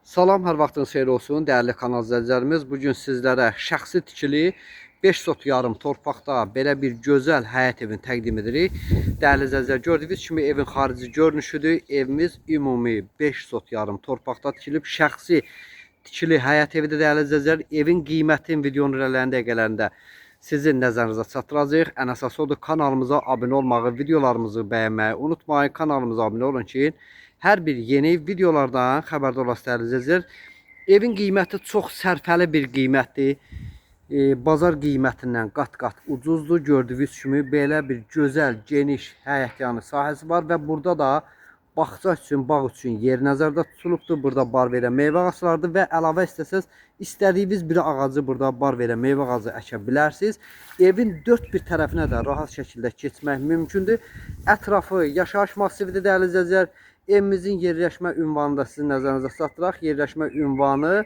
Salam, hər vaxtınız xeyir olsun, dəyərli kanal izləyicilərimiz. Bugün sizlərə şəxsi tikili 5 sot yarım torpaqda belə bir gözəl həyət evini təqdim edirik. Dəyərli izləyicilər, gördüyünüz kimi evin xarici görünüşüdür. Evimiz ümumi 5 sot yarım torpaqda tikilib, şəxsi tikili həyət evidir dəyərli izləyicilər. Evin qiymətin videonun irəliləyən dəqiqələrində sizin nəzərinizə çatdıracağıq. Ən əsası odur, kanalımıza abunə olmağı, videolarımızı bəyənməyi unutmayın. Kanalımıza abunə olun ki, hər bir yeni videolardan xəbərdar olasınız dəyərli izləyicilər. Evin qiyməti çox sərfəli bir qiymətdir. Bazar qiymətindən qat-qat ucuzdur. Gördüyünüz kimi belə bir gözəl, geniş həyətyanı sahəsi var və burada da bağça üçün, bağ üçün yer nəzərdə tutulubdur. Burada bar verən meyvə ağaclarıdır və əlavə istəsəz, istədiyiniz bir ağacı burada bar verən meyvə ağacı əkə bilərsiniz. Evin dörd bir tərəfinə də rahat şəkildə keçmək mümkündür. Ətrafı yaşayış massividir dəyərli izləyicilər. Evimizin yerləşmə ünvanını da sizin nəzərinizə çatdıraq. Yerləşmə ünvanı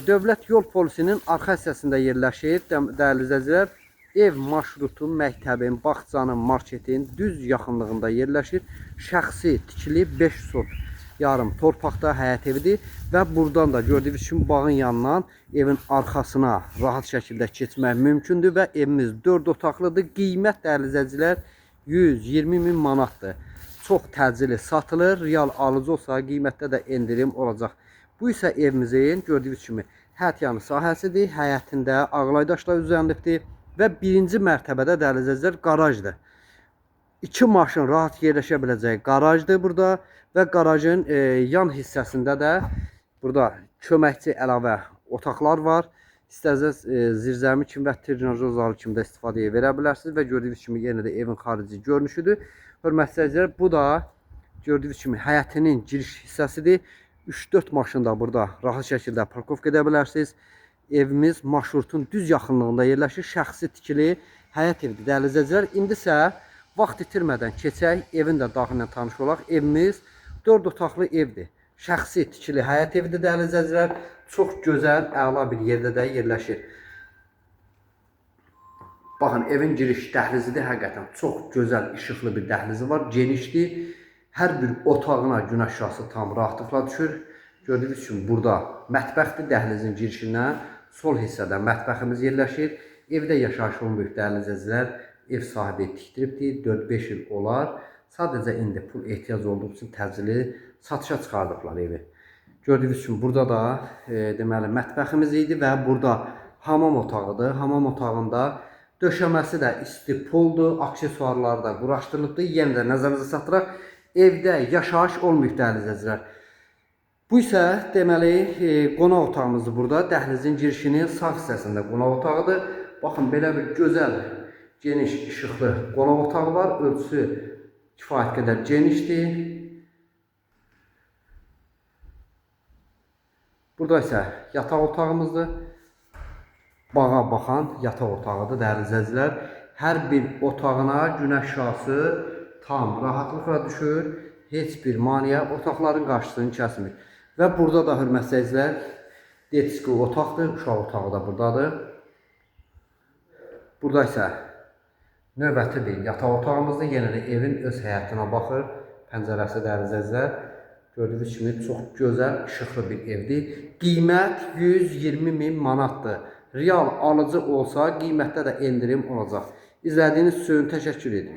Dövlət Yol Polisinin arxa hissəsində yerləşir dəyərli izləyicilər. Ev marşrutun, məktəbin, bağçanın, marketin düz yaxınlığında yerləşir. Şəxsi tikili 5 sot yarım torpaqda həyət evidir və buradan da gördüyünüz kimi bağın yanından evin arxasına rahat şəkildə keçmək mümkündür və evimiz 4 otaqlıdır. Qiymət dəyərli izləyicilər 120 min manatdır. Çox təcili satılır. Real alıcı olsa qiymətdə də endirim olacaq. Bu isə evimizin gördüyünüz kimi həyətyanı sahəsidir. Həyətində ağlaydaşlar üzərilibdir və birinci mərtəbədə dəyərli izləyicilər qarajdır. 2 maşın rahat yerləşə biləcəyi qarajdır burada və qarajın yan hissəsində də burada köməkçi əlavə otaqlar var. İstərsəz zirzəmi kimi və trenajör zalı kimi də istifadəyə verə bilərsiniz və gördüyünüz kimi yenə də evin xarici görünüşüdür. Hörmətli izləyicilər, bu da gördüyünüz kimi həyətinin giriş hissəsidir. 3-4 maşın da burada rahat şəkildə parkovka edə bilərsiniz. Evimiz marşrutun düz yaxınlığında yerləşir. Şəxsi tikili həyət evidir dəyərli izləyicilər. İndi isə vaxt itirmədən keçək, evin də daxillə tanış olaq. Evimiz 4 otaqlı evdir. Şəxsi tikili həyət evidir dəyərli izləyicilər. Çox gözəl, əla bir yerdə də yerləşir. Baxın, evin giriş dəhlizidir. Həqiqətən çox gözəl, işıqlı bir dəhlizi var. Genişdir. Hər bir otağına günəş şüası tam rahatlıqla düşür. Gördüyünüz kimi burada mətbəxdir. Dəhlizin girişindən sol hissədə mətbəximiz yerləşir. Evdə yaşayış olmayıb dəyərli izləyicilər. Ev sahibi tikdiribdir. 4-5 il olar. Sadəcə indi pul ehtiyac olduğu üçün təcili satışa çıxardıblar evi. Gördüyünüz kimi burada da deməli mətbəximiz idi və burada hamam otağıdır. Hamam otağında döşəməsi də isti poldur. Aksesuarları da quraşdırılıbdır. Yenə də nəzərinizə çatdıraq. Evdə yaşayış olmayıb dəyərli izləyicilər. Bu isə deməli qonaq otağımızdır burada. Dəhlizin girişinin sağ hissəsində qonaq otağıdır. Baxın, belə bir gözəl, geniş, işıqlı qonaq otağı var. Ölçüsü kifayət qədər genişdir. Burada isə yataq otağımızdır. Bağa baxan yataq otağıdır dəyərli izləyicilər. Hər bir otağına günəş şüası tam rahatlıqla düşür. Heç bir maneə otaqların qarşısını kəsmir. Və burada da hörmətli izləyicilər, detski otaqdır, uşaq otağı da buradadır. Burada isə növbəti bir yataq otağımızdır. Yenə də evin öz həyətinə baxır. Pəncərəsi dəyərli izləyicilər. Gördüyünüz kimi çox gözəl, işıqlı bir evdir. Qiymət 120 min manatdır. Real alıcı olsa qiymətdə də endirim olacaq. İzlədiyiniz üçün təşəkkür edirik.